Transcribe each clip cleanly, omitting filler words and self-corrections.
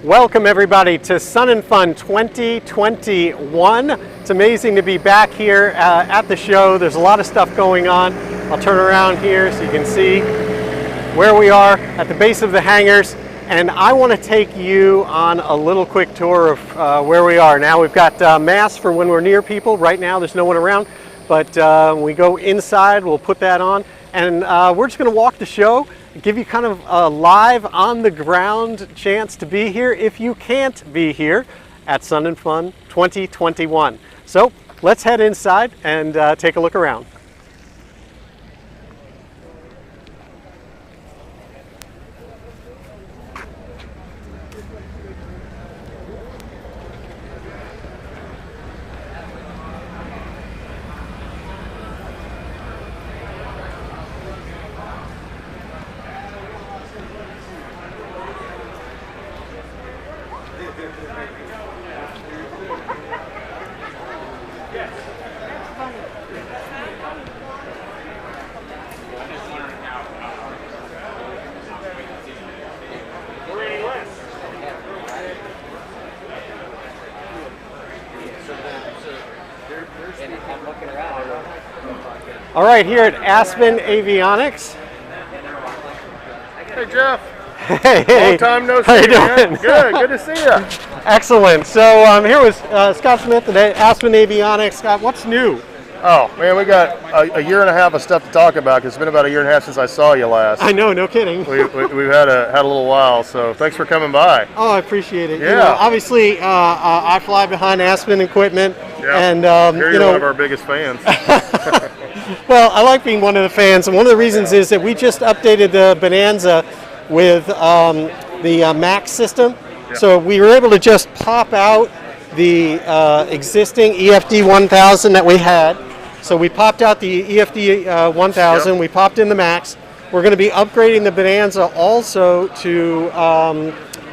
Welcome everybody to Sun and Fun 2021. It's amazing to be back here at the show. There's a lot of stuff going on. I'll turn around here so you can see where we are at the base of the hangars. And I want to take you on a little quick tour of where we are. Now we've got masks for when we're near people. Right now there's no one around, but when we go inside, we'll put that on. And we're just going to walk the show, give you kind of a live on the ground chance to be here if you can't be here at Sun and Fun 2021. So let's head inside and take a look around. All right, here at Aspen Avionics. Hey, Jeff. Hey. Long time no see. How you doing? Good to see you. Excellent. So I'm here with Scott Smith at Aspen Avionics. Scott, what's new? Oh, man, we got a year and a half of stuff to talk about because it's been about a year and a half since I saw you last. I know, no kidding. We've had a little while, so thanks for coming by. Oh, I appreciate it. Yeah. You know, obviously, I fly behind Aspen equipment. Yeah. And, you're one of our biggest fans. Well, I like being one of the fans, and one of the reasons is that we just updated the Bonanza with the Max system. Yep. So we were able to just pop out the existing EFD 1000 that we had. So we popped out the EFD 1000, Yep. we popped in the Max. We're going to be upgrading the Bonanza also to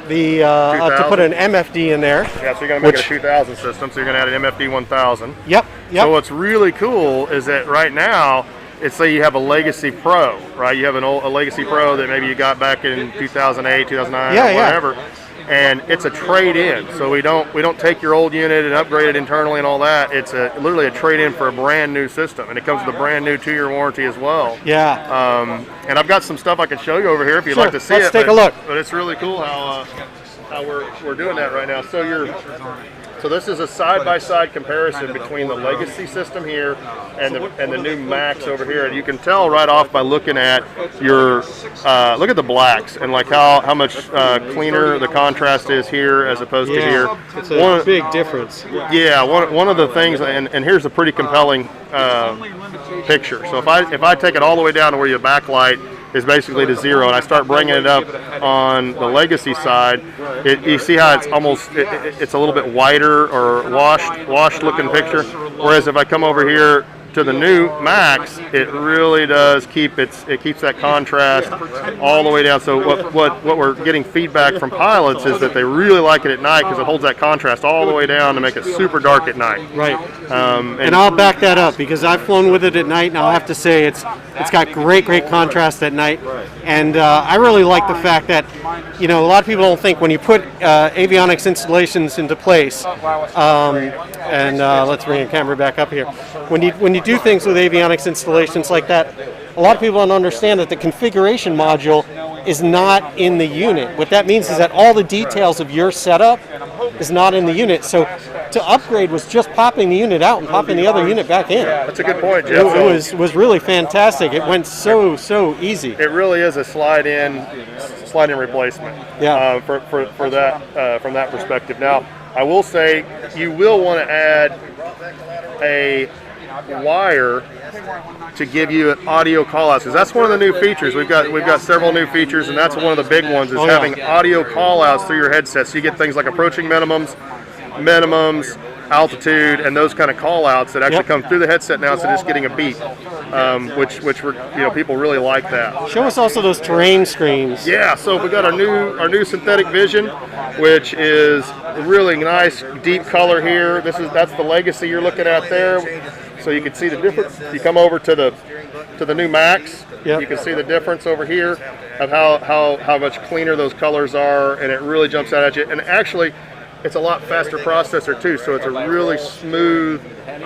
to put an MFD in there. Yeah, so you're going to make it a 2000 system, so you're going to add an MFD 1000. Yep. So what's really cool is that right now, it's say you have a Legacy Pro, right? You have a Legacy Pro that maybe you got back in 2008, 2009, or whatever. And it's a trade-in, so we don't take your old unit and upgrade it internally and all that. It's literally a trade-in for a brand new system, and it comes with a brand new 2-year warranty as well. Yeah. And I've got some stuff I can show you over here if you'd Sure, like to see let's it. take a look. But it's really cool how we're doing that right now. So this is a side-by-side comparison between the Legacy system here and the new Max over here. And you can tell right off by looking at look at the blacks and like how much cleaner the contrast is here as opposed to here. It's a big difference. Yeah, one of the things, and here's a pretty compelling picture. So if I take it all the way down to where your backlight is basically to zero, and I start bringing it up on the Legacy side, you see how it's almost it's a little bit whiter or washed looking picture. Whereas if I come over here to the new Max, it really does keeps that contrast all the way down. So what we're getting feedback from pilots is that they really like it at night because it holds that contrast all the way down to make it super dark at night. Right. And I'll back that up because I've flown with it at night, and I'll have to say it's got great contrast at night. And I really like the fact that, you know, a lot of people don't think when you put avionics installations into place, and let's bring the camera back up here. When you do things with avionics installations like that, a lot of people don't understand that the configuration module is not in the unit. What that means is that all the details of your setup is not in the unit. So to upgrade was just popping the unit out and popping the other unit back in. That's a good point, Jeff. It was really fantastic. It went so easy. It really is a slide-in replacement. Yeah. For that from that perspective. Now, I will say you will want to add a wire to give you audio callouts, because that's one of the new features. We've got several new features, and that's one of the big ones is having audio callouts through your headset. So you get things like approaching minimums, altitude, and those kind of callouts that actually come through the headset now instead of just getting a beep, which people really like that. Show us also those terrain screens. Yeah, so we got our new synthetic vision, which is really nice deep color here. That's the Legacy you're looking at there. So you can see the difference. You come over to the new Max. Yep. You can see the difference over here of how much cleaner those colors are, and it really jumps out at you. And actually, it's a lot faster processor too, so it's a really smooth in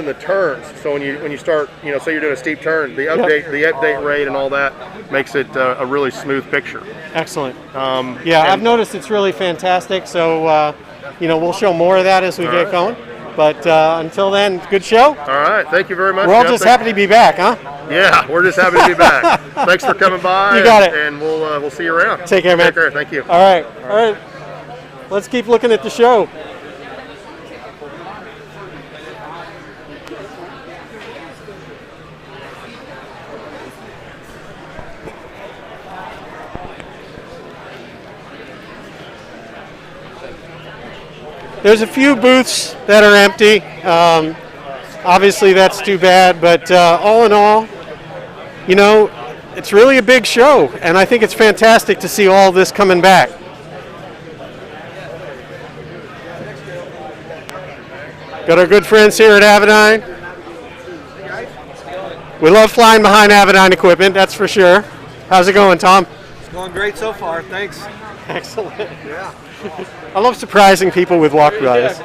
the turns. So when you start, say you're doing a steep turn, the update rate and all that makes it a really smooth picture. Excellent. I've noticed it's really fantastic. So we'll show more of that as we get going. But until then, good show. All right, thank you very much. We're all just happy to be back, huh? Yeah, we're just happy to be back. Thanks for coming by. You got it. And we'll see you around. Take care, man. Take care. Thank you. All right. Let's keep looking at the show. There's a few booths that are empty. Obviously, that's too bad, but all in all, it's really a big show, and I think it's fantastic to see all this coming back. Got our good friends here at Avidyne. We love flying behind Avidyne equipment, that's for sure. How's it going, Tom? It's going great so far, thanks. Excellent. Yeah. I love surprising people with walkbys.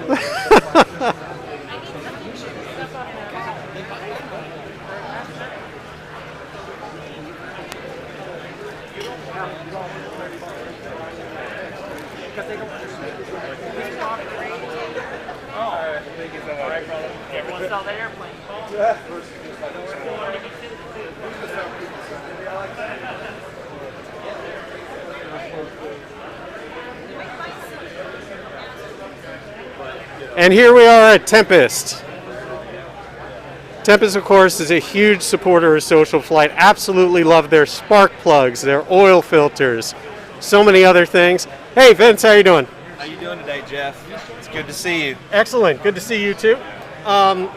Everyone saw the airplane. And here we are at Tempest. Tempest, of course, is a huge supporter of SocialFlight. Absolutely love their spark plugs, their oil filters, so many other things. Hey, Vince, how you doing? How you doing today, Jeff? It's good to see you. Excellent. Good to see you, too.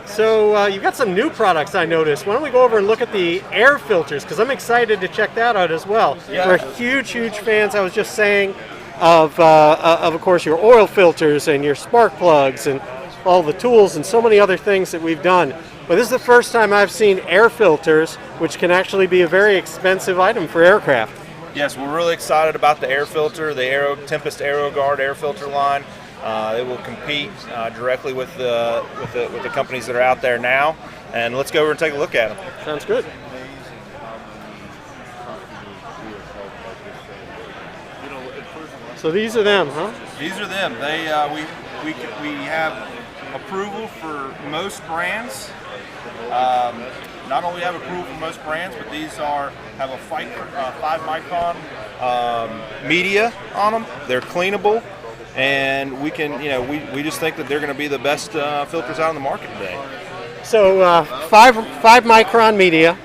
So you've got some new products, I noticed. Why don't we go over and look at the air filters, because I'm excited to check that out as well. Yeah. We're huge fans, I was just saying, of course, your oil filters and your spark plugs and all the tools and so many other things that we've done. But this is the first time I've seen air filters, which can actually be a very expensive item for aircraft. Yes, we're really excited about the air filter, the Tempest Aero Guard air filter line. It will compete directly with the companies that are out there now. And let's go over and take a look at them. Sounds good. So these are them, huh? These are them. They we have approval for most brands. Not only have approval for most brands, but these have a 5 micron media on them. They're cleanable, and we can we just think that they're going to be the best filters out on the market today. So 5 micron media.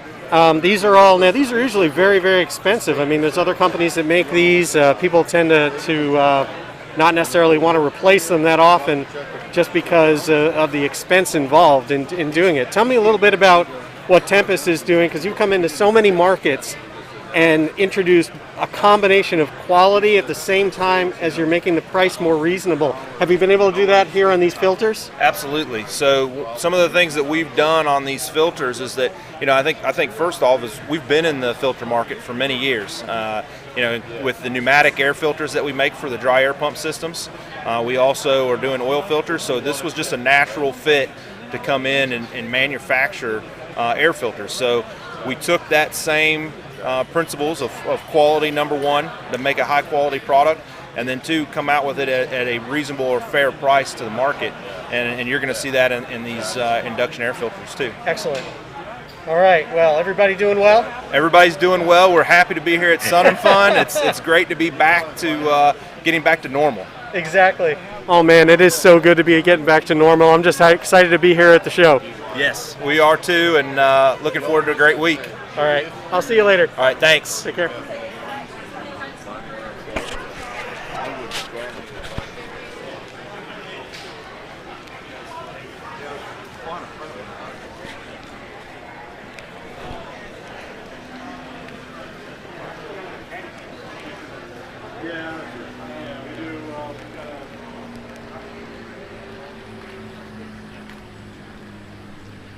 These are usually very expensive. I mean, there's other companies that make these. People tend to not necessarily want to replace them that often, just because of the expense involved in doing it. Tell me a little bit about what Tempest is doing, because you come into so many markets and introduce a combination of quality at the same time as you're making the price more reasonable. Have you been able to do that here on these filters? Absolutely. So some of the things that we've done on these filters is that, I think first off is we've been in the filter market for many years. With the pneumatic air filters that we make for the dry air pump systems, we also are doing oil filters. So this was just a natural fit to come in and manufacture air filters. So we took that same principles of quality, number one, to make a high quality product, and then two, come out with it at a reasonable or fair price to the market, and you're going to see that in these induction air filters too. Excellent. All right, well, everybody doing well? Everybody's doing well. We're happy to be here at Sun and Fun. It's great to be back to getting back to normal. Exactly. Oh man, it is so good to be getting back to normal. I'm just excited to be here at the show. Yes, we are too, and looking forward to a great week. All right, I'll see you later. All right, thanks. Take care.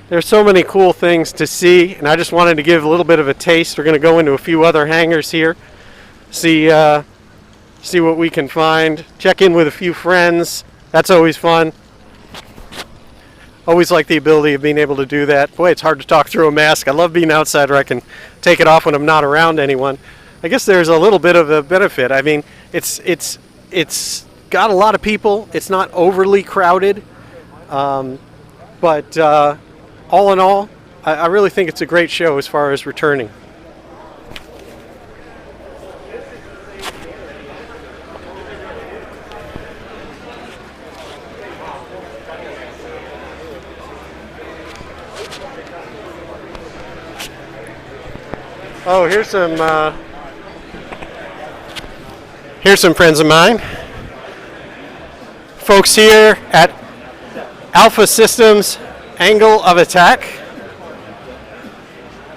There's so many cool things to see, and I just wanted to give a little bit of a taste. We're going to go into a few other hangars here, see what we can find, check in with a few friends. That's always fun. Always like the ability of being able to do that. Boy, it's hard to talk through a mask. I love being outside where I can take it off when I'm not around anyone. I guess there's a little bit of a benefit. I mean, it's got a lot of people. It's not overly crowded, but all in all, I really think it's a great show as far as returning. Oh, here's some friends of mine. Folks here at Alpha Systems Angle of Attack.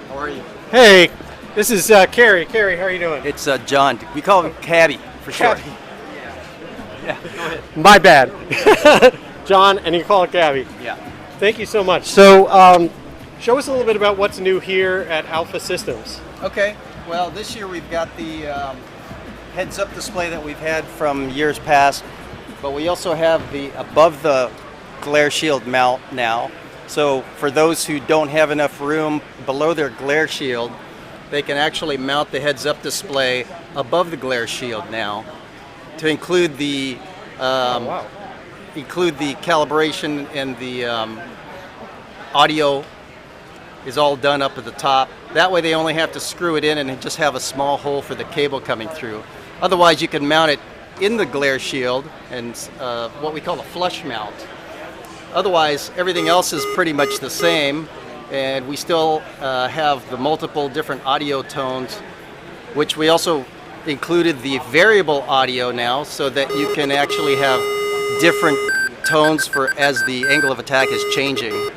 How are you? Hey, this is Carrie. Carrie, how are you doing? It's John. We call him Cabby for short. Cabby. Yeah, go ahead. My bad. John, and you call it Gabby. Yeah. Thank you so much. So, show us a little bit about what's new here at Alpha Systems. Okay. Well, this year we've got the heads-up display that we've had from years past, but we also have the above the glare shield mount now. So for those who don't have enough room below their glare shield, they can actually mount the heads-up display above the glare shield now to include the include the calibration, and the audio is all done up at the top. That way they only have to screw it in and just have a small hole for the cable coming through. Otherwise you can mount it in the glare shield and what we call a flush mount. Otherwise everything else is pretty much the same, and we still have the multiple different audio tones, which we also included the variable audio now, so that you can actually have different tones for as the angle of attack is changing.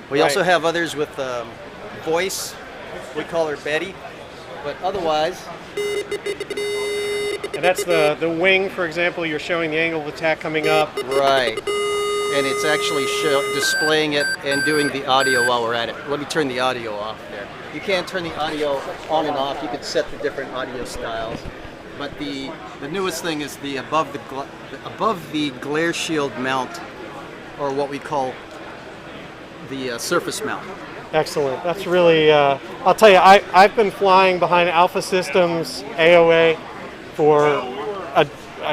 We also have others with voice. We call her Betty, but otherwise. And that's the wing, for example. You're showing the angle of attack coming up. Right. And it's actually displaying it and doing the audio while we're at it. Let me turn the audio off there. You can't turn the audio on and off. You can set the different audio styles. But the newest thing is the above the glare shield mount, or what we call the surface mount. Excellent. That's really, I'll tell you, I've been flying behind Alpha Systems AOA for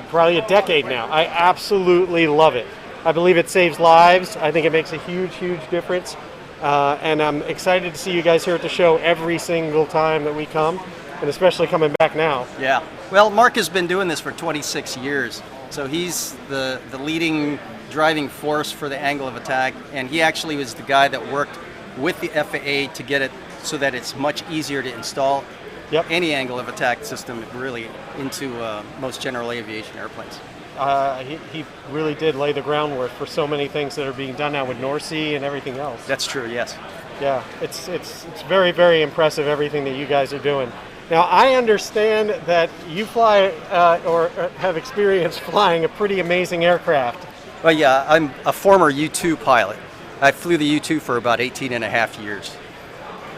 probably a decade now. I absolutely love it. I believe it saves lives. I think it makes a huge, huge difference. And I'm excited to see you guys here at the show every single time that we come, and especially coming back now. Yeah. Well, Mark has been doing this for 26 years, so he's the leading driving force for the angle of attack, and he actually was the guy that worked with the FAA to get it so that it's much easier to install any angle of attack system really into most general aviation airplanes. He really did lay the groundwork for so many things that are being done now with North-Sea and everything else. That's true, yes. Yeah, it's very, very impressive, everything that you guys are doing. Now, I understand that you fly or have experience flying a pretty amazing aircraft. Well, yeah, I'm a former U-2 pilot. I flew the U-2 for about 18 and a half years.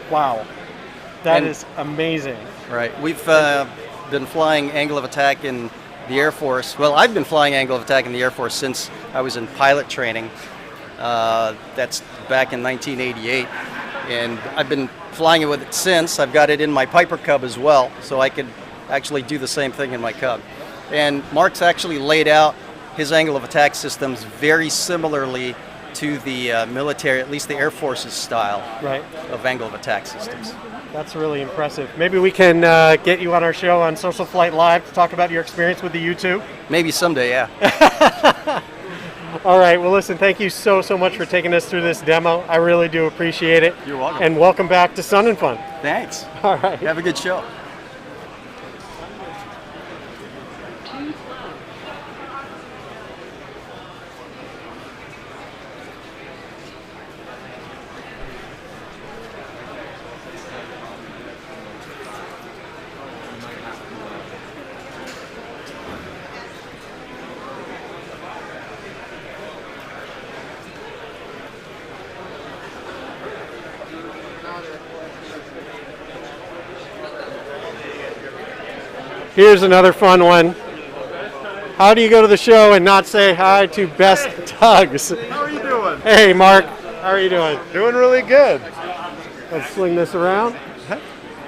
Wow, that is amazing. Right, we've been flying angle of attack in the Air Force. Well, I've been flying angle of attack in the Air Force since I was in pilot training. That's back in 1988, and I've been flying it with it since. I've got it in my Piper Cub as well, so I could actually do the same thing in my Cub. And Mark's actually laid out his angle of attack systems very similarly to the military, at least the Air Force's style of angle of attack systems. That's really impressive. Maybe we can get you on our show on SocialFlight Live to talk about your experience with the U-2? Maybe someday, yeah. All right, well listen, thank you so much for taking us through this demo. I really do appreciate it. You're welcome. And welcome back to Sun and Fun. Thanks. All right. Have a good show. Here's another fun one. How do you go to the show and not say hi to Best Tugs? How are you doing? Hey, Mark. How are you doing? Doing really good. Let's sling this around.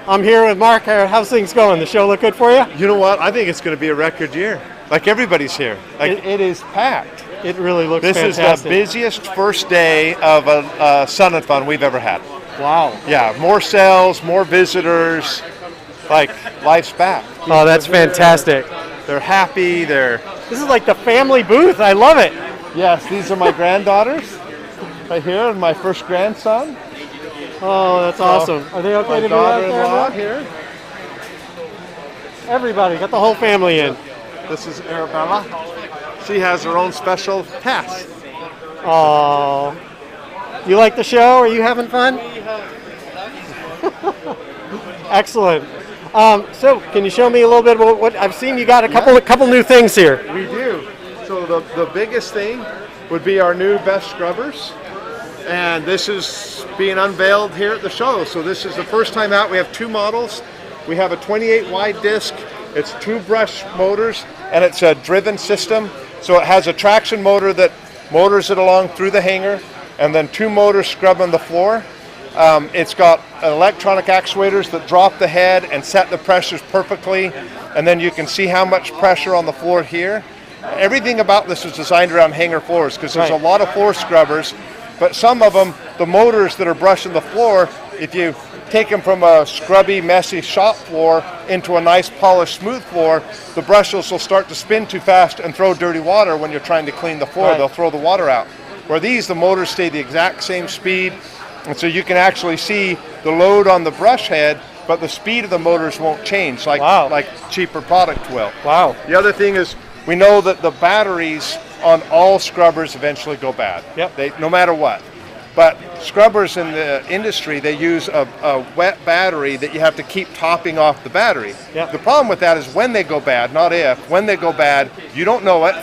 I'm here with Mark. How's things going? The show look good for you? You know what? I think it's going to be a record year. Like everybody's here. Like it is packed. It really looks This fantastic. is the busiest first day of a Sun and Fun we've ever had. Wow. Yeah, more sales, more visitors. Like life's back. Oh, that's fantastic. They're happy. They're This is like the family booth. I love it. yes. These are my granddaughters right here, and my first grandson. Oh, that's awesome. Are they okay My to do that daughter-in-law there? here. Everybody, got the whole family in. This is Arabella. She has her own special task. Oh, you like the show? Are you having fun? Excellent. So, can you show me a little bit about what I've seen? You got a couple new things here. We do. So the biggest thing would be our new best scrubbers. And this is being unveiled here at the show. So this is the first time out. We have two models. We have a 28 wide disc. It's 2 brush motors, and it's a driven system. So it has a traction motor that motors it along through the hanger, and then 2 motors scrubbing the floor. It's got electronic actuators that drop the head and set the pressures perfectly, and then you can see how much pressure on the floor here. Everything about this is designed around hanger floors because there's a lot of floor scrubbers, but some of them, the motors that are brushing the floor, if you take them from a scrubby, messy shop floor into a nice, polished, smooth floor, the brushes will start to spin too fast and throw dirty water when you're trying to clean the floor. They'll throw the water out. Where these, the motors stay the exact same speed, and so you can actually see the load on the brush head, but the speed of the motors won't change like cheaper product will. Wow. The other thing is we know that the batteries on all scrubbers eventually go bad. Yep. No matter what. But scrubbers in the industry, they use a wet battery that you have to keep topping off the battery. Yep. The problem with that is when they go bad, not if, when they go bad, you don't know it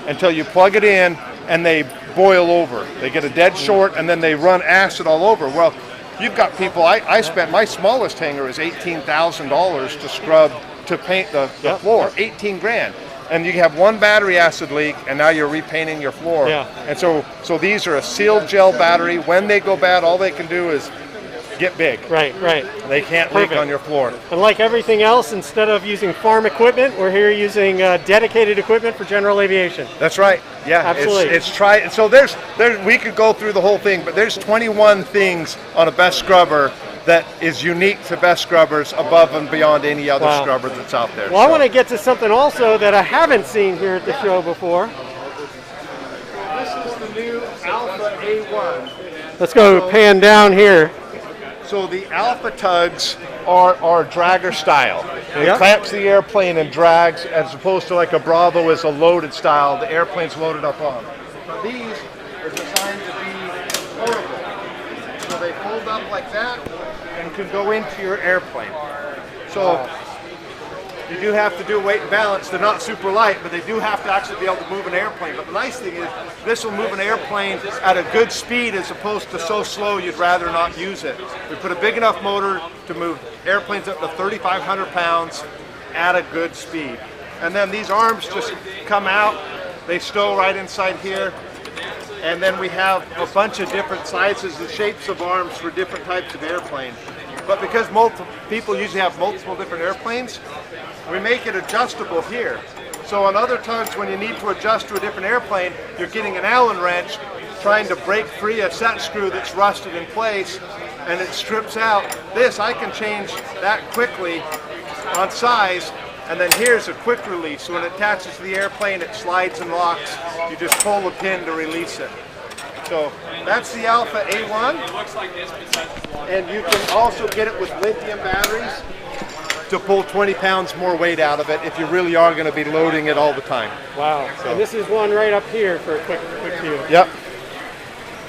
until you plug it in and they boil over. They get a dead short and then they run acid all over. Well, you've got people, I spent, my smallest hanger is $18,000 to scrub, to paint the floor, 18 grand. And you have one battery acid leak, and now you're repainting your floor. And so these are a sealed gel battery. When they go bad, all they can do is get big. Right. They can't leak on your floor. And like everything else, instead of using farm equipment, we're here using dedicated equipment for general aviation. That's right. Yeah, absolutely. It's so there's we could go through the whole thing, but there's 21 things on a best scrubber that is unique to best scrubbers above and beyond any other scrubber that's out there. Well, I want to get to something also that I haven't seen here at the show before. This is the new Alpha A1. Let's go pan down here. So the Alpha Tugs are dragger style. It clamps the airplane and drags, as opposed to like a Bravo is a loaded style. The airplane's loaded up on. But these are designed to be portable. So they fold up like that and can go into your airplane. So you do have to do weight and balance. They're not super light, but they do have to actually be able to move an airplane. But the nice thing is this will move an airplane at a good speed as opposed to so slow you'd rather not use it. We put a big enough motor to move airplanes up to 3,500 pounds at a good speed. And then these arms just come out. They stow right inside here. And then we have a bunch of different sizes and shapes of arms for different types of airplanes. But because multiple people usually have multiple different airplanes, we make it adjustable here. So on other tugs, when you need to adjust to a different airplane, you're getting an Allen wrench trying to break free a set screw that's rusted in place, and it strips out. This, I can change that quickly on size, and then here's a quick release. So when it attaches to the airplane, it slides and locks. You just pull the pin to release it. So that's the Alpha A1, and you can also get it with lithium batteries to pull 20 pounds more weight out of it if you really are going to be loading it all the time. Wow. So. And this is one right up here for a quick view. Yep.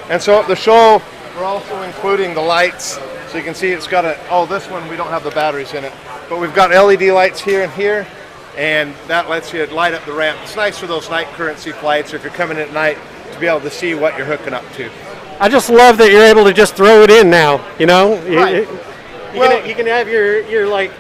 And so at the show, we're also including the lights. So you can see it's got this one, we don't have the batteries in it, but we've got LED lights here and here, and that lets you light up the ramp. It's nice for those night currency flights, or if you're coming at night, to be able to see what you're hooking up to. I just love that you're able to just throw it in now, you know? Right. You can have your like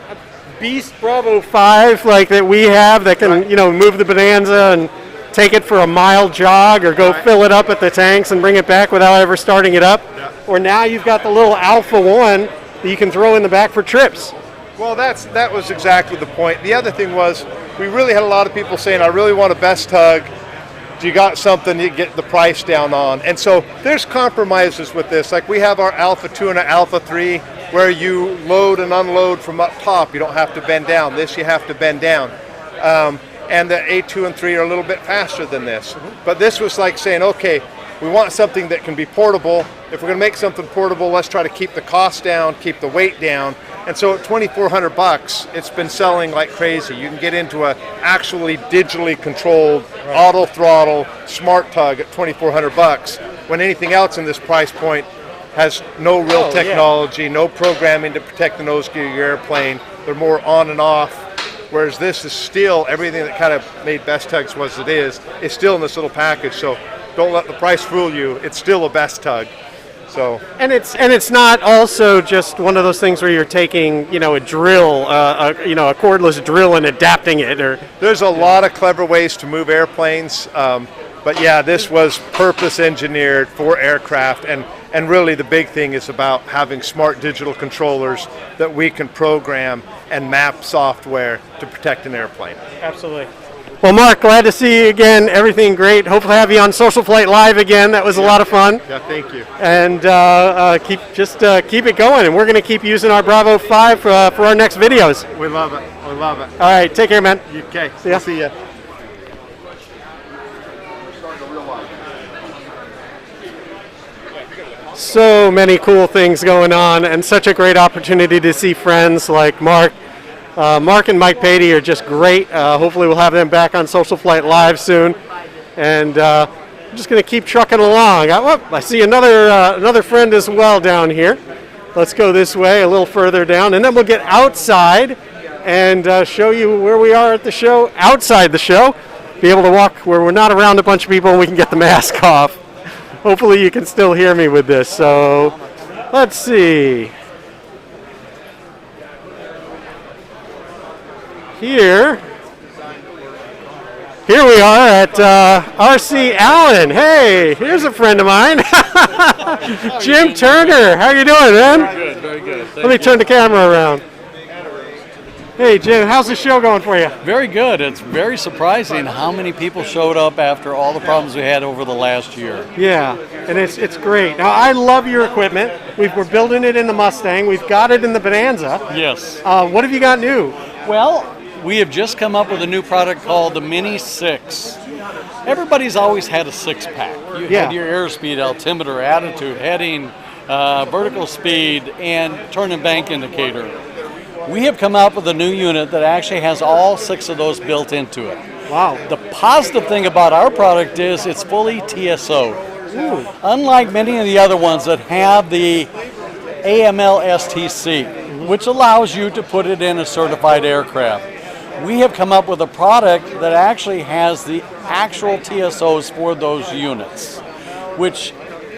beast Bravo 5 like that we have that can, move the Bonanza and take it for a mile jog or go fill it up at the tanks and bring it back without ever starting it up. Yeah. Or now you've got the little Alpha 1 that you can throw in the back for trips. Well, that was exactly the point. The other thing was we really had a lot of people saying, I really want a best tug. Do you got something you get the price down on? And so there's compromises with this. Like we have our Alpha 2 and an Alpha 3 where you load and unload from up top. You don't have to bend down. This you have to bend down. And the A2 and 3 are a little bit faster than this. But this was like saying, okay, we want something that can be portable. If we're going to make something portable, let's try to keep the cost down, keep the weight down. And so at $2,400, it's been selling like crazy. You can get into a actually digitally controlled auto throttle smart tug at $2,400 when anything else in this price point has no real technology, no programming to protect the nose gear of your airplane. They're more on and off. Whereas this is still, everything that kind of made Best Tugs was it is still in this little package. So don't let the price fool you. It's still a Best Tug. So. And it's not also just one of those things where you're taking, a drill, a cordless drill and adapting it. Or there's a lot of clever ways to move airplanes. But yeah, this was purpose engineered for aircraft, and really the big thing is about having smart digital controllers that we can program and map software to protect an airplane. Absolutely. Well, Mark, glad to see you again. Everything great. Hopefully have you on SocialFlight Live again. That was a lot of fun. Yeah, thank you. And keep it going. And we're going to keep using our Bravo 5 for our next videos. We love it. We love it. All right, take care, man. Okay. See ya. See ya. So many cool things going on, and such a great opportunity to see friends like Mark. Mark and Mike Patey are just great. Hopefully we'll have them back on SocialFlight Live soon. And I'm just going to keep trucking along. I see another friend as well down here. Let's go this way a little further down, and then we'll get outside and show you where we are at the show, outside the show. Be able to walk where we're not around a bunch of people and we can get the mask off. Hopefully you can still hear me with this. So let's see. Here we are at RC Allen. Hey, here's a friend of mine. Jim Turner. How you doing, man? Good, very good. Let me turn the camera around. Hey, Jim, how's the show going for you? Very good. It's very surprising how many people showed up after all the problems we had over the last year. Yeah, and it's great. Now, I love your equipment. We're building it in the Mustang. We've got it in the Bonanza. Yes. What have you got new? Well, we have just come up with a new product called the Mini 6. Everybody's always had a six-pack. You had your airspeed, altimeter, attitude, heading, vertical speed, and turn and bank indicator. We have come up with a new unit that actually has all six of those built into it. Wow. The positive thing about our product is it's fully TSO. Ooh. Unlike many of the other ones that have the AML STC, which allows you to put it in a certified aircraft, we have come up with a product that actually has the actual TSOs for those units, which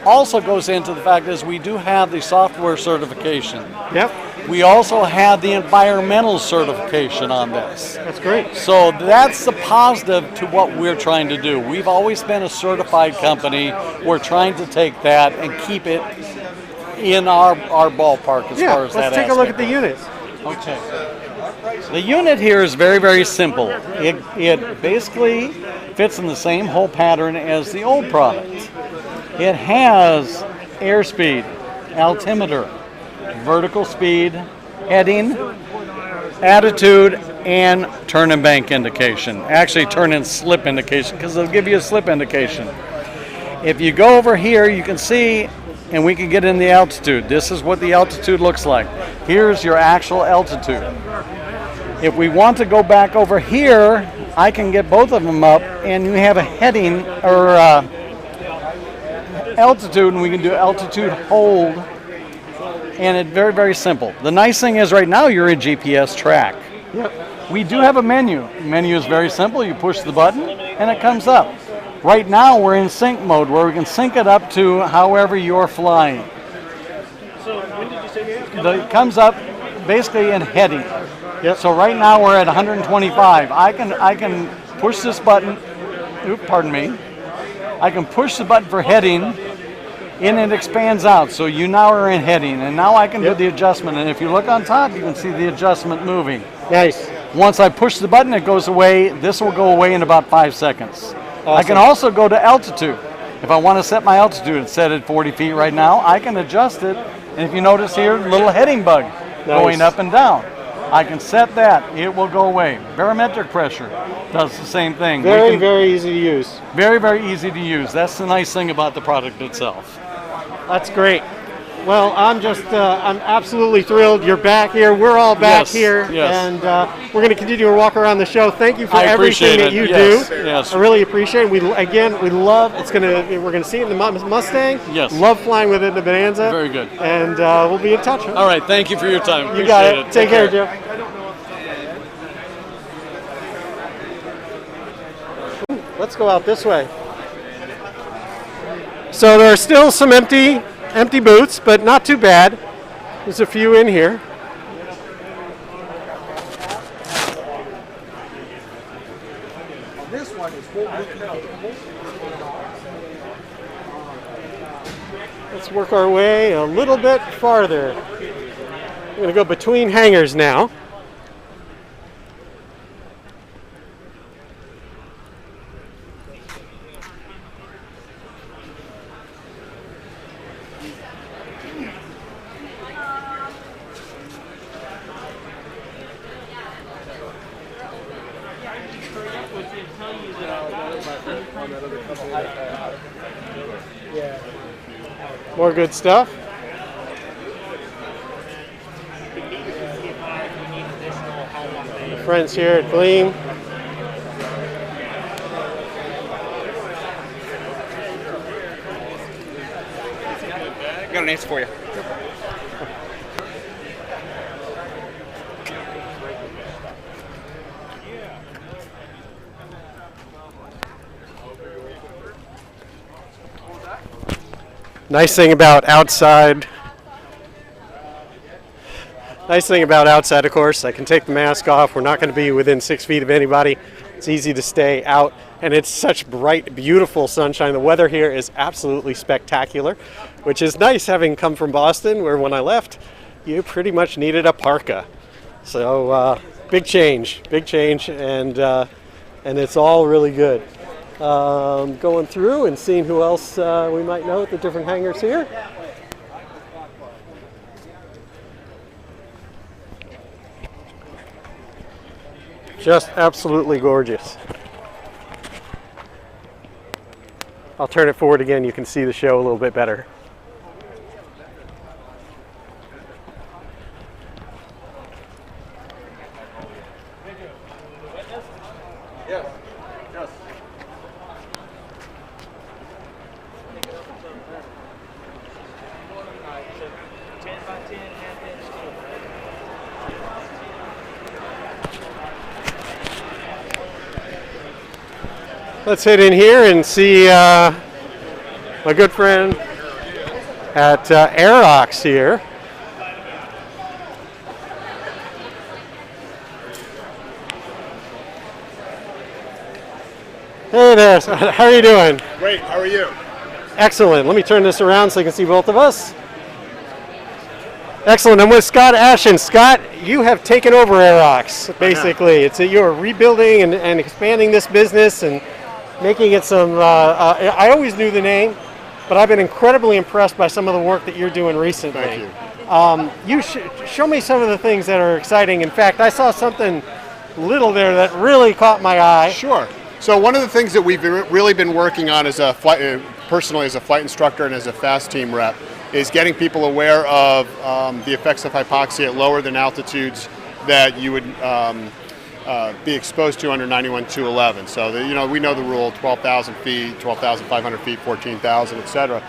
also goes into the fact is we do have the software certification. Yep. We also have the environmental certification on this. That's great. So that's the positive to what we're trying to do. We've always been a certified company. We're trying to take that and keep it in our ballpark as far as that let's take a look at the units. Okay. The unit here is very, very simple. It basically fits in the same whole pattern as the old product. It has airspeed, altimeter, vertical speed, heading, attitude, and turn and bank indication. Actually, turn and slip indication, because they'll give you a slip indication. If you go over here, you can see, and we can get in the altitude. This is what the altitude looks like. Here's your actual altitude. If we want to go back over here, I can get both of them up, and you have a heading, or altitude, and we can do altitude hold. And it's very, very simple. The nice thing is right now you're in GPS track. Yep. We do have a menu. The menu is very simple. You push the button and it comes up. Right now we're in sync mode where we can sync it up to however you're flying. So when did you say It comes up basically in heading. Yep. So right now we're at 125. I can push this button. Pardon me. I can push the button for heading, and it expands out. So you now are in heading, and now I can do the adjustment. And if you look on top, you can see the adjustment moving. Nice. Once I push the button, it goes away. This will go away in about 5 seconds. Awesome. I can also go to altitude. If I want to set my altitude, it's set at 40 feet right now. I can adjust it. And if you notice here, little heading bug going up and down. I can set that. It will go away. Barometric pressure does the same thing. Very, very easy to use. Very, very easy to use. That's the nice thing about the product itself. That's great. Well, I'm absolutely thrilled. You're back here. We're all back here. Yes. And we're going to continue to walk around the show. Thank you for I everything appreciate that you it. do. Yes. I really appreciate it. We love, we're going to see it in the Mustang. Yes. Love flying with it in the Bonanza. Very good. And we'll be in touch. All right. Thank you for your time. You got Appreciate it. Take care, Joe. Let's go out this way. So there are still some empty booths, but not too bad. There's a few in here. Let's work our way a little bit farther. We're going to go between hangars now. More good stuff. Friends here at Gleam. Got an answer for you. Nice thing about outside, of course, I can take the mask off. We're not going to be within 6 feet of anybody. It's easy to stay out, and it's such bright, beautiful sunshine. The weather here is absolutely spectacular, which is nice having come from Boston, where when I left, you pretty much needed a parka. So big change, and it's all really good. Going through and seeing who else we might know at the different hangars here. Just absolutely gorgeous. I'll turn it forward again. You can see the show a little bit better. Let's head in here and see my good friend at Aerox here. Hey there, how are you doing? Great, how are you? Excellent. Let me turn this around so you can see both of us. Excellent. I'm with Scott Ashen. Scott, you have taken over Aerox, basically. You're rebuilding and expanding this business and making it some, I always knew the name, but I've been incredibly impressed by some of the work that you're doing recently. Thank you. Show me some of the things that are exciting. In fact, I saw something little there that really caught my eye. Sure. So one of the things that we've really been working on as a flight, personally as a flight instructor and as a fast team rep, is getting people aware of the effects of hypoxia at lower than altitudes that you would be exposed to under 91.211. So we know the rule: 12,000 feet, 12,500 feet, 14,000, etc.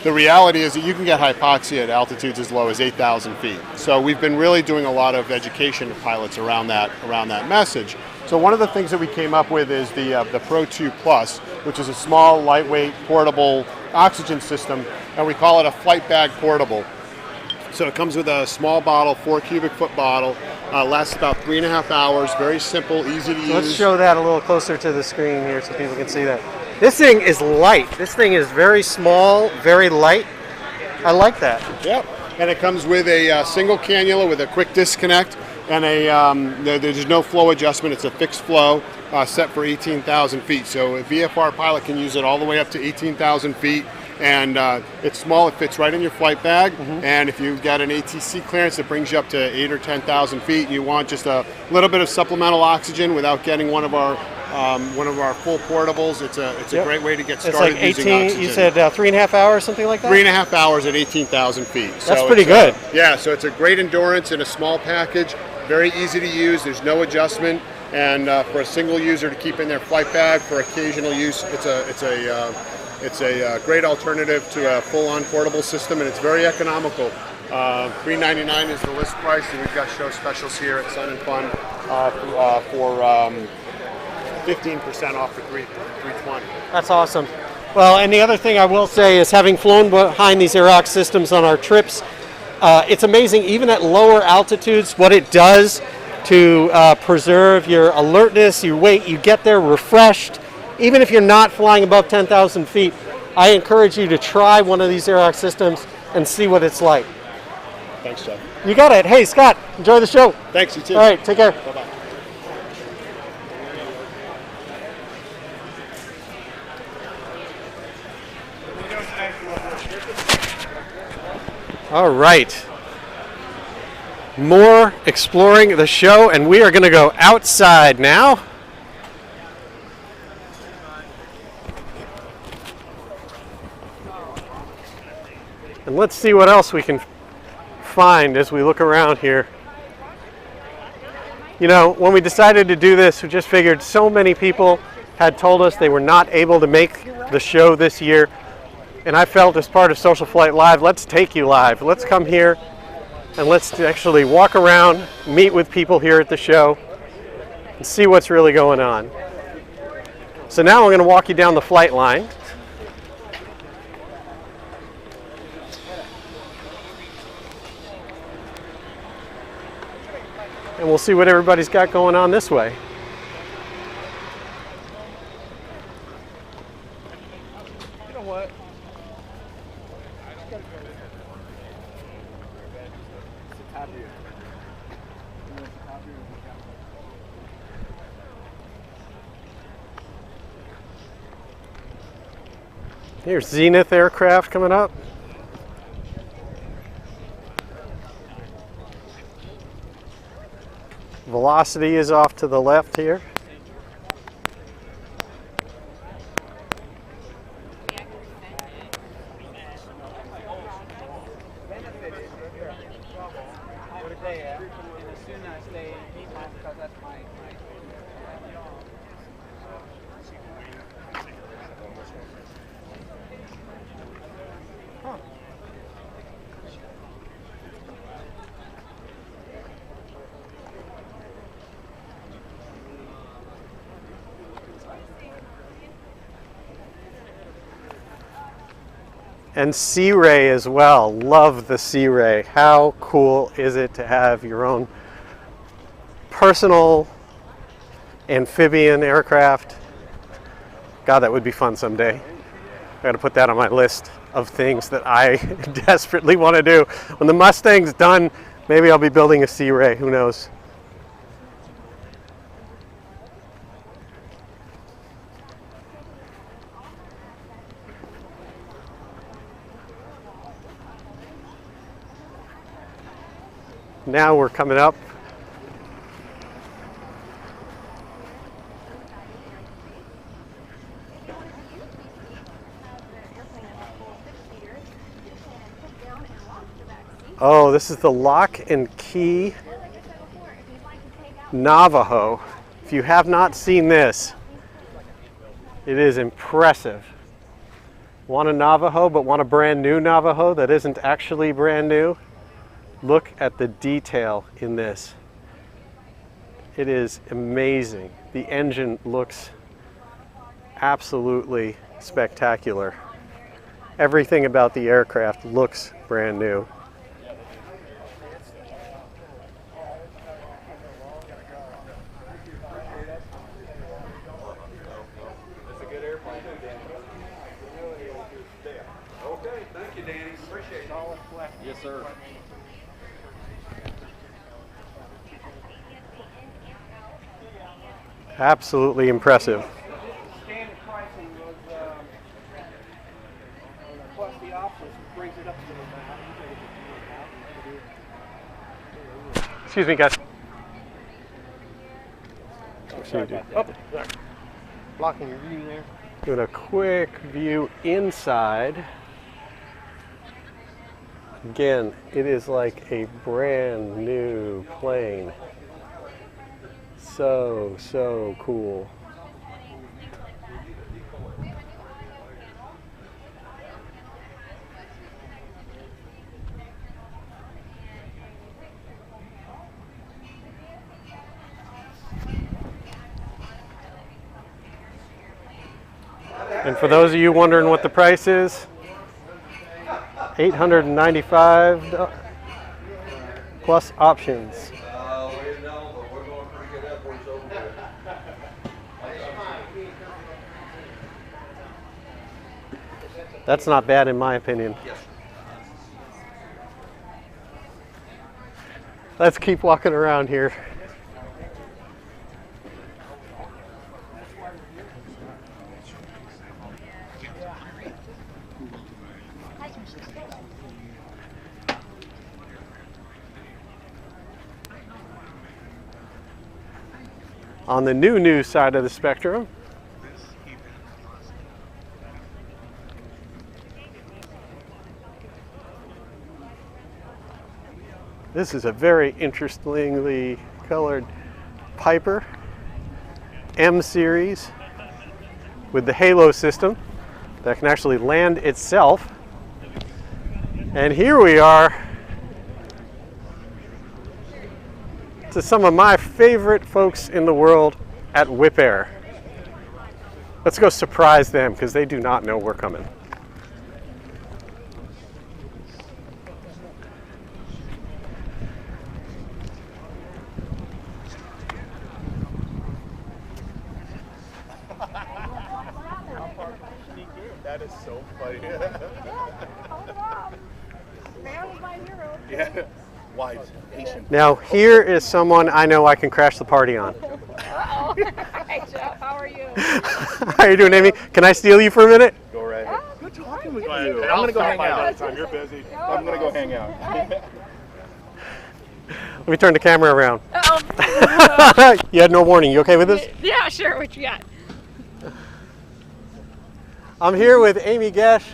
The reality is that you can get hypoxia at altitudes as low as 8,000 feet. So we've been really doing a lot of education of pilots around that message. So one of the things that we came up with is the Pro 2 Plus, which is a small, lightweight, portable oxygen system, and we call it a flight bag portable. So it comes with a small bottle, 4 cubic foot bottle, lasts about 3.5 hours, very simple, easy to use. Let's show that a little closer to the screen here so people can see that. This thing is light. This thing is very small, very light. I like that. Yep. And it comes with a single cannula with a quick disconnect, and there's no flow adjustment. It's a fixed flow set for 18,000 feet. So a VFR pilot can use it all the way up to 18,000 feet. And it's small, it fits right in your flight bag. And if you've got an ATC clearance, it brings you up to 8,000 or 10,000 feet. And you want just a little bit of supplemental oxygen without getting one of our full portables. It's a great way to get started. It's like 18. You said 3.5 hours, something like that. 3.5 hours at 18,000 feet. That's pretty good. Yeah, so it's a great endurance in a small package. Very easy to use. There's no adjustment, and for a single user to keep in their flight bag for occasional use, it's a great alternative to a full-on portable system, and it's very economical. $399 is the list price, and we've got show specials here at Sun and Fun for 15% off the 320. That's awesome. Well, and the other thing I will say is, having flown behind these Aerox systems on our trips, it's amazing, even at lower altitudes, what it does to preserve your alertness, your weight. You get there refreshed. Even if you're not flying above 10,000 feet, I encourage you to try one of these Aerox systems and see what it's like. Thanks, Jeff. You got it. Hey, Scott, enjoy the show. Thanks, you too. All right, take care. Bye-bye. All right. More exploring the show, and we are going to go outside now. And let's see what else we can find as we look around here. You know, when we decided to do this, we just figured so many people had told us they were not able to make the show this year. And I felt, as part of SocialFlight Live, let's take you live. Let's come here and let's actually walk around, meet with people here at the show, and see what's really going on. So now I'm going to walk you down the flight line. And we'll see what everybody's got going on this way. You know what? Here's Zenith aircraft coming up. Velocity is off to the left here. And Sea Ray as well. Love the Sea Ray. How cool is it to have your own personal amphibian aircraft? God, that would be fun someday. I got to put that on my list of things that I desperately want to do. When the Mustang's done, maybe I'll be building a Sea Ray. Who knows? Now we're coming up. Oh, this is the Lock and Key Navajo. If you have not seen this, it is impressive. Want a Navajo, but want a brand new Navajo that isn't actually brand new? Look at the detail in this. It is amazing. The engine looks absolutely spectacular. Everything about the aircraft looks brand new. sir. Absolutely impressive. Standard pricing was plus the option brings it up to Excuse me, guys. Blocking your view there. Doing a quick view inside. Again, it is like a brand new plane. So cool. And for those of you wondering what the price is, $895 plus options. That's not bad in my opinion. Let's keep walking around here. On the new side of the spectrum, this is a very interestingly colored Piper M series with the halo system that can actually land itself. And here we are to some of my favorite folks in the world at Wipaire. Let's go surprise them because they do not know we're coming. That is so funny. Yeah. Wise, patient. Now here is someone I know I can crash the party on. Uh-oh. Hi, Jeff. How are you? How are you doing, Amy? Can I steal you for a minute? Go right ahead. Good talking with you. I'm gonna go hang out. You're busy. I'm gonna go hang out. Let me turn the camera around. Uh-oh. You had no warning. You okay with this? Yeah, sure. What you got? I'm here with Amy Gesh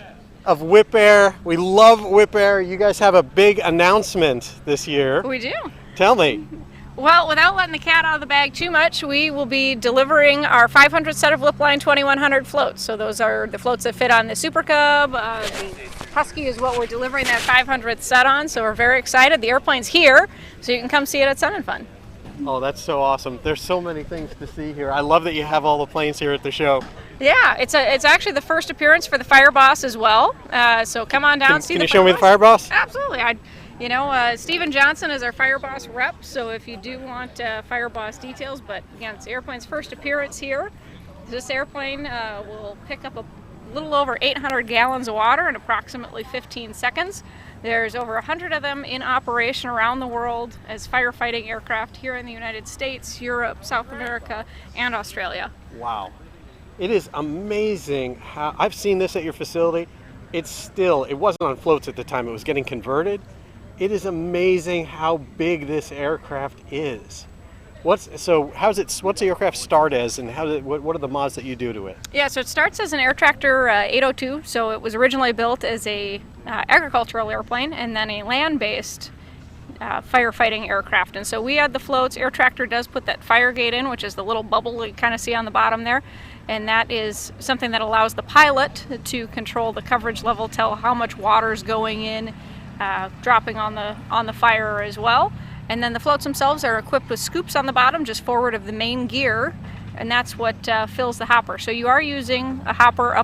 of Wipaire. We love Wipaire. You guys have a big announcement this year. We do. Tell me. Well, without letting the cat out of the bag too much, we will be delivering our 500 set of Lipline 2100 floats. So those are the floats that fit on the Super Cub. The Husky is what we're delivering that 500th set on. So we're very excited. The airplane's here, so you can come see it at Sun and Fun. Oh, that's so awesome. There's so many things to see here. I love that you have all the planes here at the show. Yeah, it's actually the first appearance for the Fire Boss as well. So come on down, see the Can you show me the Fire Boss? Absolutely. Stephen Johnson is our Fire Boss rep, so if you do want Fire Boss details, but again, it's the airplane's first appearance here. This airplane will pick up a little over 800 gallons of water in approximately 15 seconds. There's over 100 of them in operation around the world as firefighting aircraft here in the United States, Europe, South America, and Australia. Wow. It is amazing how, I've seen this at your facility. It wasn't on floats at the time, it was getting converted. It is amazing how big this aircraft is. What's the aircraft start as, and what are the mods that you do to it? Yeah, so it starts as an Air Tractor 802. So it was originally built as a agricultural airplane and then a land-based firefighting aircraft. And so we had the floats. Air Tractor does put that fire gate in, which is the little bubble you kind of see on the bottom there. And that is something that allows the pilot to control the coverage level, tell how much water is going in, dropping on the fire as well. And then the floats themselves are equipped with scoops on the bottom, just forward of the main gear, and that's what fills the hopper. So you are using a hopper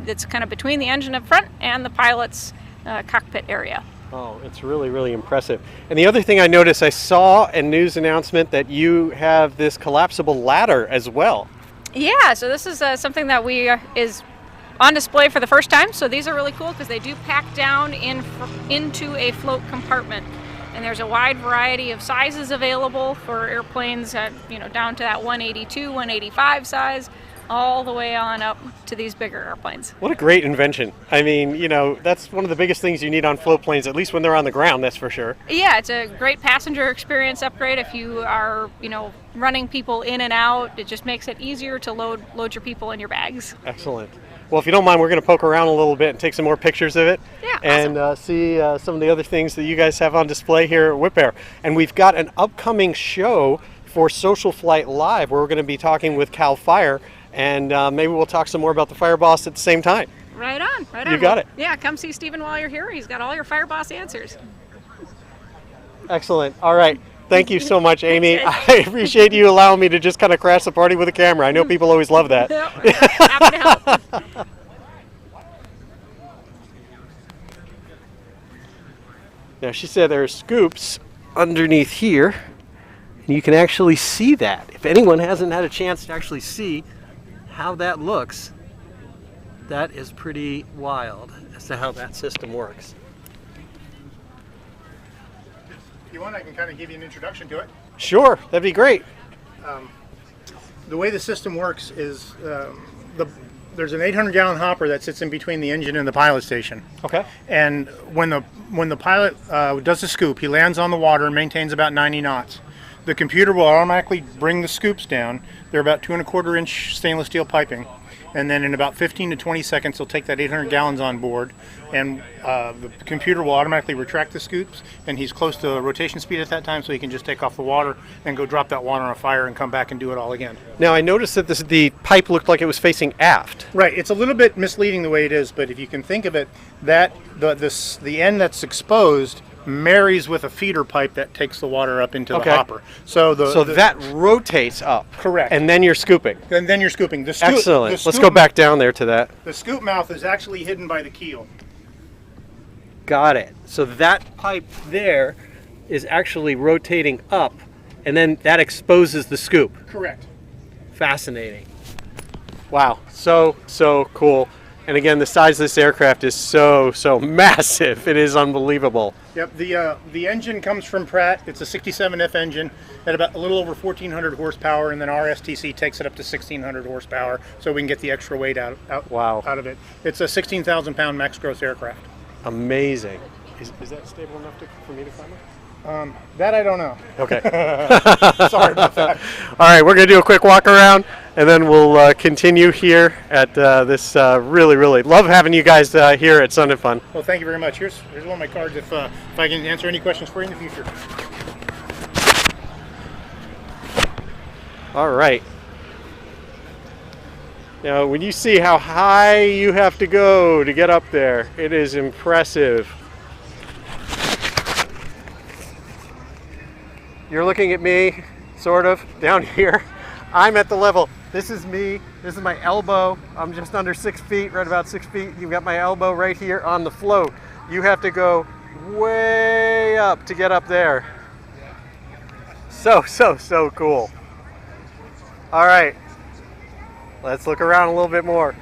that's kind of between the engine up front and the pilot's cockpit area. Oh, it's really, really impressive. And the other thing I noticed, I saw a news announcement that you have this collapsible ladder as well. Yeah, so this is something that is on display for the first time. So these are really cool because they do pack down into a float compartment. And there's a wide variety of sizes available for airplanes, down to that 182, 185 size, all the way on up to these bigger airplanes. What a great invention. I mean, that's one of the biggest things you need on float planes, at least when they're on the ground, that's for sure. Yeah, it's a great passenger experience upgrade. If you are, running people in and out, it just makes it easier to load your people in your bags. Excellent. Well, if you don't mind, we're going to poke around a little bit and take some more pictures of it. Yeah, and awesome. See some of the other things that you guys have on display here at Wipaire. And we've got an upcoming show for SocialFlight Live where we're going to be talking with Cal Fire, and maybe we'll talk some more about the Fire Boss at the same time. Right on. You got it. Yeah, come see Stephen while you're here. He's got all your Fire Boss answers. Excellent. All right. Thank you so much, Amy. I appreciate you allowing me to just kind of crash the party with a camera. I know people always love that. Happy to help. Now, she said there are scoops underneath here, and you can actually see that. If anyone hasn't had a chance to actually see how that looks, that is pretty wild as to how that system works. If you want, I can kind of give you an introduction to it. Sure, that'd be great. The way the system works is there's an 800-gallon hopper that sits in between the engine and the pilot station. Okay. And when the pilot does the scoop, he lands on the water and maintains about 90 knots. The computer will automatically bring the scoops down. They're about 2¼ inch stainless steel piping. And then in about 15 to 20 seconds, he'll take that 800 gallons on board, and the computer will automatically retract the scoops, and he's close to rotation speed at that time, so he can just take off the water and go drop that water on a fire and come back and do it all again. Now, I noticed that the pipe looked like it was facing aft. Right, it's a little bit misleading the way it is, but if you can think of it, that the end that's exposed marries with a feeder pipe that takes the water up into the hopper. So that rotates up. Correct. And then you're scooping. And then you're scooping. Excellent. Let's go back down there to that. The scoop mouth is actually hidden by the keel. Got it. So that pipe there is actually rotating up, and then that exposes the scoop. Correct. Fascinating. Wow. So cool. And again, the size of this aircraft is so massive. It is unbelievable. Yep, the engine comes from Pratt. It's a 67F engine at about a little over 1,400 horsepower, and then our STC takes it up to 1,600 horsepower, so we can get the extra weight out of it. It's a 16,000-pound max gross aircraft. Amazing. Is that stable enough for me to climb it? That I don't know. Okay. Sorry about that. All right, we're going to do a quick walk around, and then we'll continue here at this really love having you guys here at Sun and Fun. Well, thank you very much. Here's one of my cards if I can answer any questions for you in the future. All right. Now, when you see how high you have to go to get up there, it is impressive. You're looking at me, sort of, down here. I'm at the level. This is me. This is my elbow. I'm just under 6 feet, right about 6 feet. You've got my elbow right here on the float. You have to go way up to get up there. So cool. All right. Let's look around a little bit more.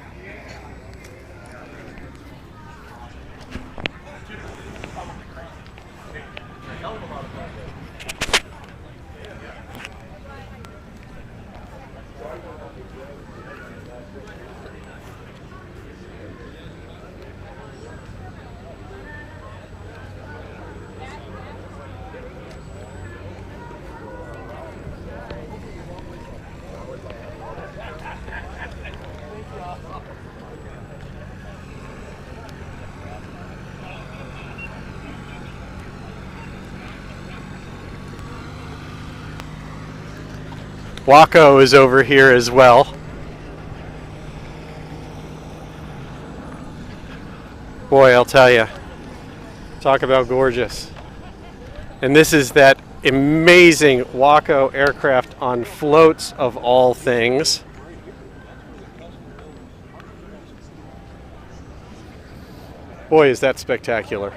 Waco is over here as well. Boy, I'll tell you, talk about gorgeous. And this is that amazing Waco aircraft on floats of all things. Boy, is that spectacular.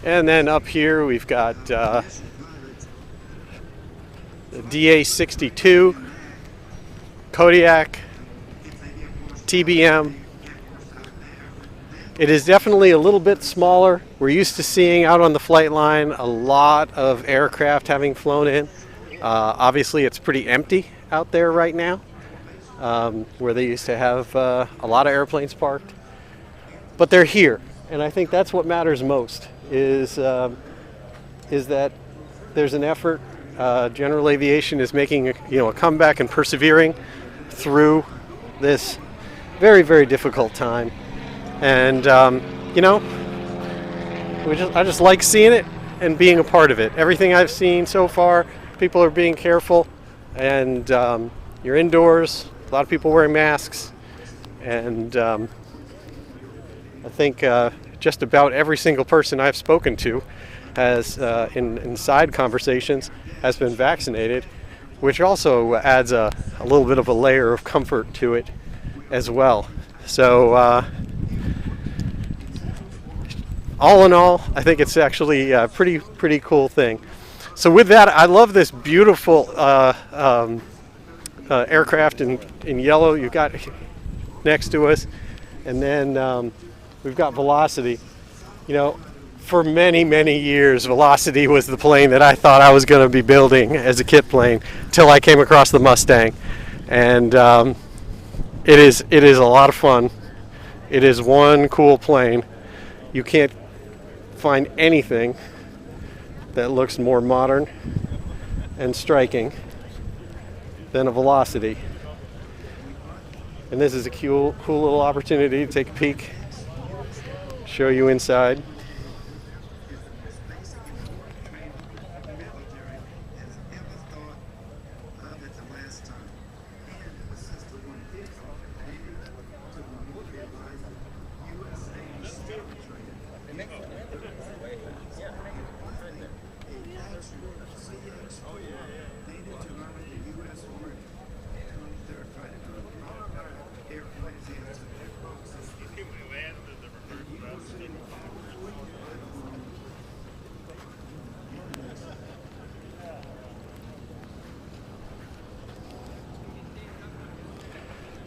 And then up here we've got the DA-62, Kodiak, TBM. It is definitely a little bit smaller. We're used to seeing out on the flight line a lot of aircraft having flown in. Obviously it's pretty empty out there right now, where they used to have a lot of airplanes parked. But they're here, and I think that's what matters most, is that there's an effort. General Aviation is making a comeback and persevering through this very, very difficult time. And I just like seeing it and being a part of it. Everything I've seen so far, people are being careful, and you're indoors. A lot of people wearing masks, and I think just about every single person I've spoken to has, in side conversations, has been vaccinated, which also adds a little bit of a layer of comfort to it as well. So all in all, I think it's actually a pretty cool thing. So with that, I love this beautiful aircraft in yellow you've got next to us, and then we've got Velocity. For many, many years, Velocity was the plane that I thought I was going to be building as a kit plane, till I came across the Mustang, and it is a lot of fun. It is one cool plane. You can't find anything that looks more modern and striking than a Velocity. And this is a cool little opportunity to take a peek, show you inside.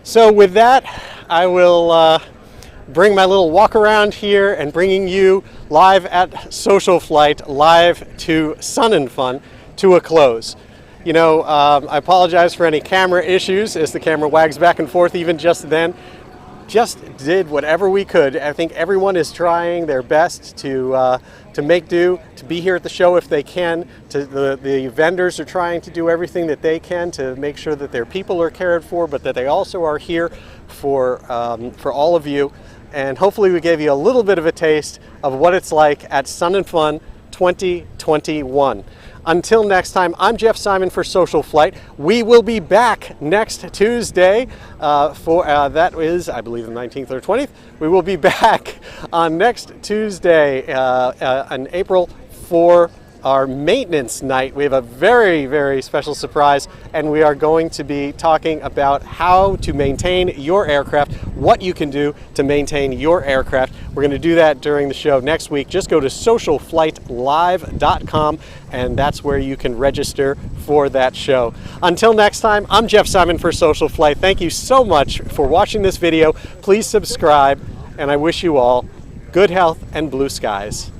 So with that, I will bring my little walk around here and bringing you live at SocialFlight, live to Sun and Fun, to a close. I apologize for any camera issues as the camera wags back and forth even just then. Just did whatever we could. I think everyone is trying their best to make do, to be here at the show if they can. The vendors are trying to do everything that they can to make sure that their people are cared for, but that they also are here for all of you. And hopefully we gave you a little bit of a taste of what it's like at Sun and Fun 2021. Until next time, I'm Jeff Simon for SocialFlight. We will be back next Tuesday that is, I believe, the 19th or 20th. We will be back on next Tuesday in April for our maintenance night. We have a very, very special surprise, and we are going to be talking about how to maintain your aircraft, what you can do to maintain your aircraft. We're going to do that during the show next week. Just go to socialflightlive.com, and that's where you can register for that show. Until next time, I'm Jeff Simon for SocialFlight. Thank you so much for watching this video. Please subscribe, and I wish you all good health and blue skies.